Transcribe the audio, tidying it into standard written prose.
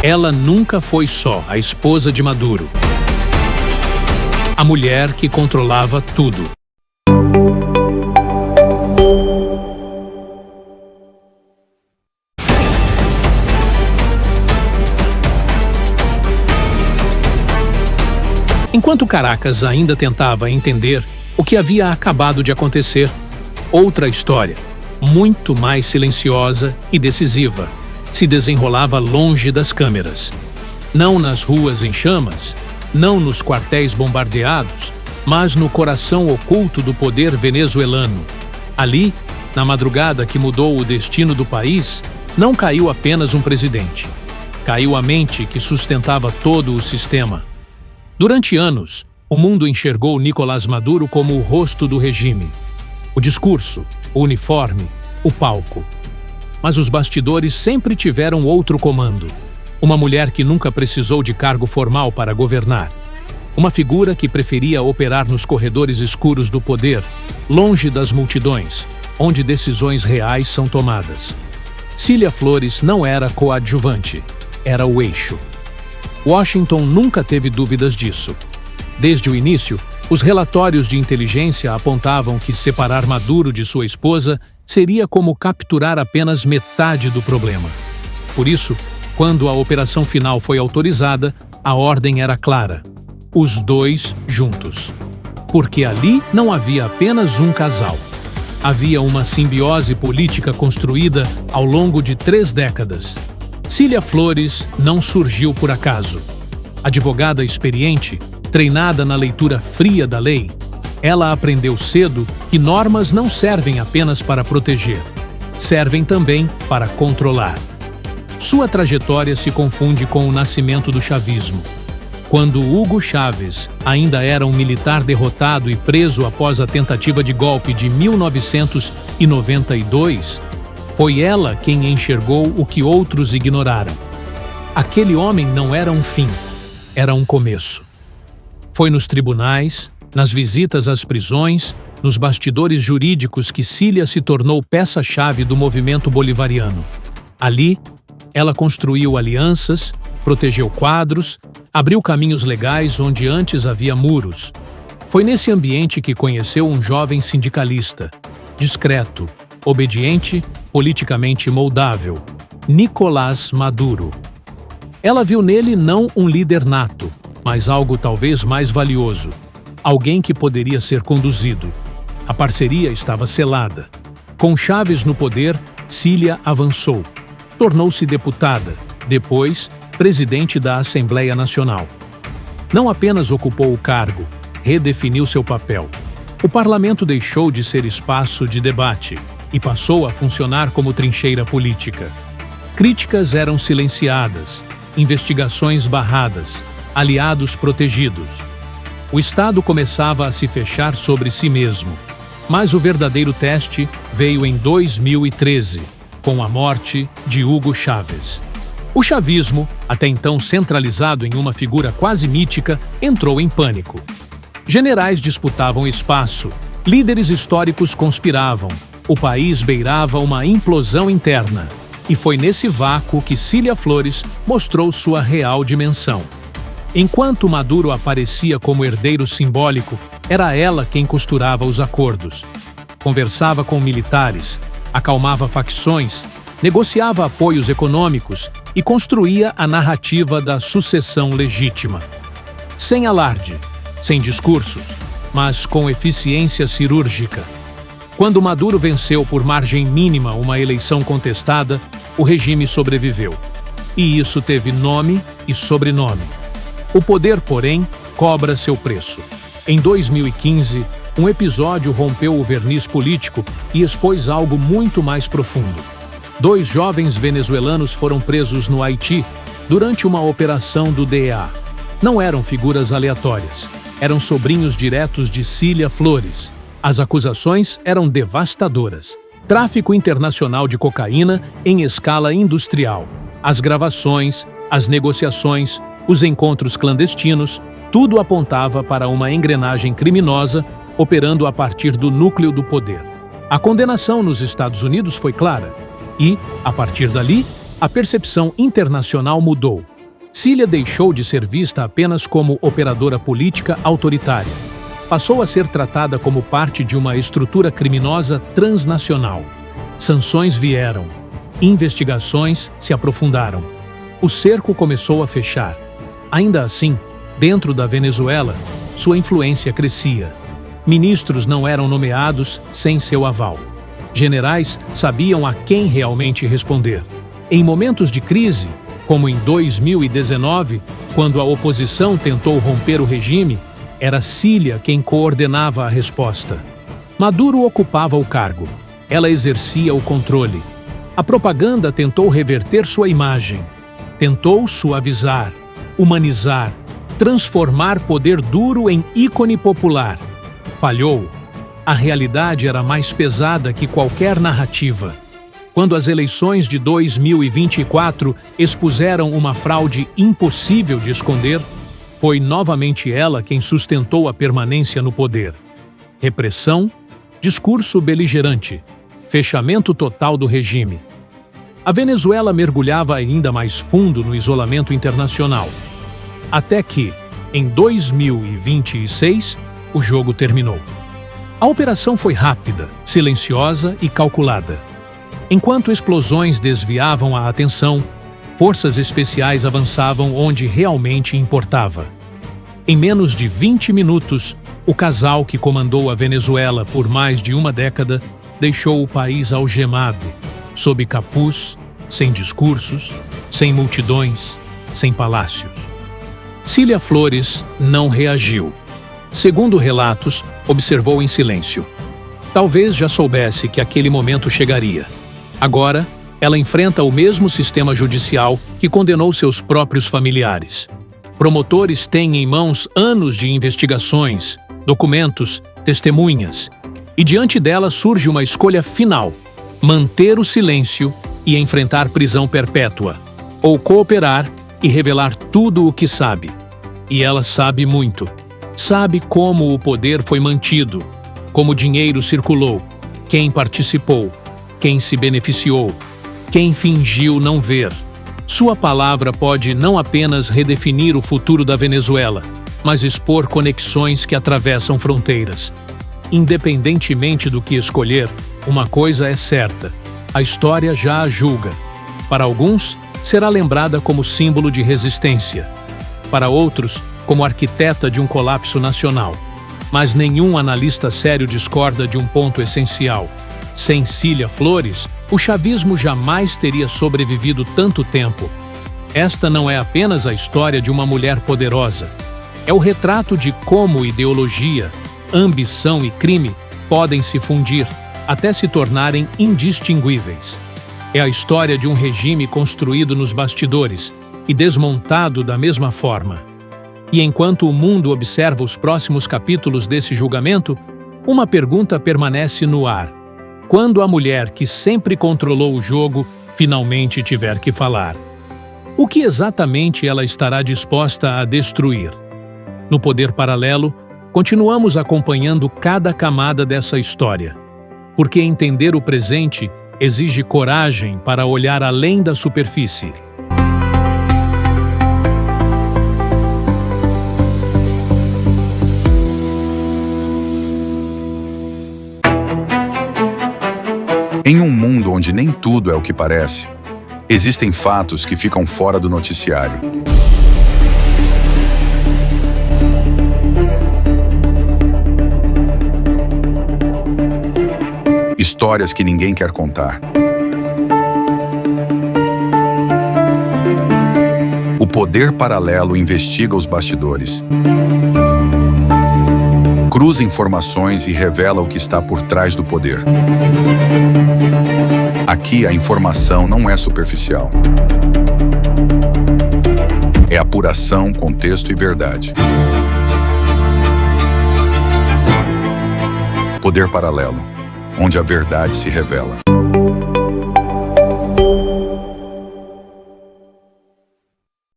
Ela nunca foi só a esposa de Maduro. A mulher que controlava tudo. Enquanto Caracas ainda tentava entender o que havia acabado de acontecer, outra história, muito mais silenciosa e decisiva, se desenrolava longe das câmeras. Não nas ruas em chamas, não nos quartéis bombardeados, mas no coração oculto do poder venezuelano. Ali, na madrugada que mudou o destino do país, não caiu apenas um presidente. Caiu a mente que sustentava todo o sistema. Durante anos, o mundo enxergou Nicolás Maduro como o rosto do regime. O discurso, o uniforme, o palco. Mas os bastidores sempre tiveram outro comando. Uma mulher que nunca precisou de cargo formal para governar. Uma figura que preferia operar nos corredores escuros do poder, longe das multidões, onde decisões reais são tomadas. Cília Flores não era coadjuvante, era o eixo. Washington nunca teve dúvidas disso. Desde o início, os relatórios de inteligência apontavam que separar Maduro de sua esposa seria como capturar apenas metade do problema. Por isso, quando a operação final foi autorizada, a ordem era clara: os dois juntos. Porque ali não havia apenas um casal. Havia uma simbiose política construída ao longo de 3 décadas. Cília Flores não surgiu por acaso. Advogada experiente, treinada na leitura fria da lei, ela aprendeu cedo que normas não servem apenas para proteger, servem também para controlar. Sua trajetória se confunde com o nascimento do chavismo. Quando Hugo Chávez ainda era um militar derrotado e preso após a tentativa de golpe de 1992, foi ela quem enxergou o que outros ignoraram. Aquele homem não era um fim, era um começo. Foi nos tribunais, nas visitas às prisões, nos bastidores jurídicos que Cília se tornou peça-chave do movimento bolivariano. Ali, ela construiu alianças, protegeu quadros, abriu caminhos legais onde antes havia muros. Foi nesse ambiente que conheceu um jovem sindicalista, discreto, obediente, politicamente moldável, Nicolás Maduro. Ela viu nele não um líder nato, mas algo talvez mais valioso, alguém que poderia ser conduzido. A parceria estava selada. Com Chávez no poder, Cília avançou. Tornou-se deputada, depois presidente da Assembleia Nacional. Não apenas ocupou o cargo, redefiniu seu papel. O parlamento deixou de ser espaço de debate e passou a funcionar como trincheira política. Críticas eram silenciadas, investigações barradas, aliados protegidos. O Estado começava a se fechar sobre si mesmo. Mas o verdadeiro teste veio em 2013, com a morte de Hugo Chávez. O chavismo, até então centralizado em uma figura quase mítica, entrou em pânico. Generais disputavam espaço, líderes históricos conspiravam, o país beirava uma implosão interna. E foi nesse vácuo que Cília Flores mostrou sua real dimensão. Enquanto Maduro aparecia como herdeiro simbólico, era ela quem costurava os acordos. Conversava com militares, acalmava facções, negociava apoios econômicos e construía a narrativa da sucessão legítima. Sem alarde, sem discursos, mas com eficiência cirúrgica. Quando Maduro venceu por margem mínima uma eleição contestada, o regime sobreviveu. E isso teve nome e sobrenome. O poder, porém, cobra seu preço. Em 2015, um episódio rompeu o verniz político e expôs algo muito mais profundo. 2 jovens venezuelanos foram presos no Haiti durante uma operação do DEA. Não eram figuras aleatórias, eram sobrinhos diretos de Cília Flores. As acusações eram devastadoras. Tráfico internacional de cocaína em escala industrial. As gravações, as negociações, os encontros clandestinos, tudo apontava para uma engrenagem criminosa operando a partir do núcleo do poder. A condenação nos Estados Unidos foi clara e, a partir dali, a percepção internacional mudou. Cília deixou de ser vista apenas como operadora política autoritária. Passou a ser tratada como parte de uma estrutura criminosa transnacional. Sanções vieram. Investigações se aprofundaram. O cerco começou a fechar. Ainda assim, dentro da Venezuela, sua influência crescia. Ministros não eram nomeados sem seu aval. Generais sabiam a quem realmente responder. Em momentos de crise, como em 2019, quando a oposição tentou romper o regime, era Cília quem coordenava a resposta. Maduro ocupava o cargo. Ela exercia o controle. A propaganda tentou reverter sua imagem. Tentou suavizar, humanizar, transformar poder duro em ícone popular. Falhou. A realidade era mais pesada que qualquer narrativa. Quando as eleições de 2024 expuseram uma fraude impossível de esconder, foi novamente ela quem sustentou a permanência no poder. Repressão, discurso beligerante, fechamento total do regime. A Venezuela mergulhava ainda mais fundo no isolamento internacional. Até que, em 2026, o jogo terminou. A operação foi rápida, silenciosa e calculada. Enquanto explosões desviavam a atenção, forças especiais avançavam onde realmente importava. Em menos de 20 minutos, o casal que comandou a Venezuela por mais de uma década deixou o país algemado, sob capuz, sem discursos, sem multidões, sem palácios. Cília Flores não reagiu. Segundo relatos, observou em silêncio. Talvez já soubesse que aquele momento chegaria. Agora, ela enfrenta o mesmo sistema judicial que condenou seus próprios familiares. Promotores têm em mãos anos de investigações, documentos, testemunhas. E diante dela surge uma escolha final: manter o silêncio e enfrentar prisão perpétua, ou cooperar e revelar tudo o que sabe. E ela sabe muito. Sabe como o poder foi mantido, como o dinheiro circulou, quem participou, quem se beneficiou, quem fingiu não ver. Sua palavra pode não apenas redefinir o futuro da Venezuela, mas expor conexões que atravessam fronteiras. Independentemente do que escolher, uma coisa é certa: a história já a julga. Para alguns, será lembrada como símbolo de resistência. Para outros, como arquiteta de um colapso nacional. Mas nenhum analista sério discorda de um ponto essencial. Sem Cília Flores, o chavismo jamais teria sobrevivido tanto tempo. Esta não é apenas a história de uma mulher poderosa. É o retrato de como ideologia, ambição e crime podem se fundir até se tornarem indistinguíveis. É a história de um regime construído nos bastidores e desmontado da mesma forma. E enquanto o mundo observa os próximos capítulos desse julgamento, uma pergunta permanece no ar: quando a mulher que sempre controlou o jogo finalmente tiver que falar? O que exatamente ela estará disposta a destruir? No Poder Paralelo, continuamos acompanhando cada camada dessa história, porque entender o presente exige coragem para olhar além da superfície. Em um mundo onde nem tudo é o que parece, existem fatos que ficam fora do noticiário. Histórias que ninguém quer contar. O Poder Paralelo investiga os bastidores. Cruza informações e revela o que está por trás do poder. Aqui a informação não é superficial. É apuração, contexto e verdade. Poder Paralelo, onde a verdade se revela.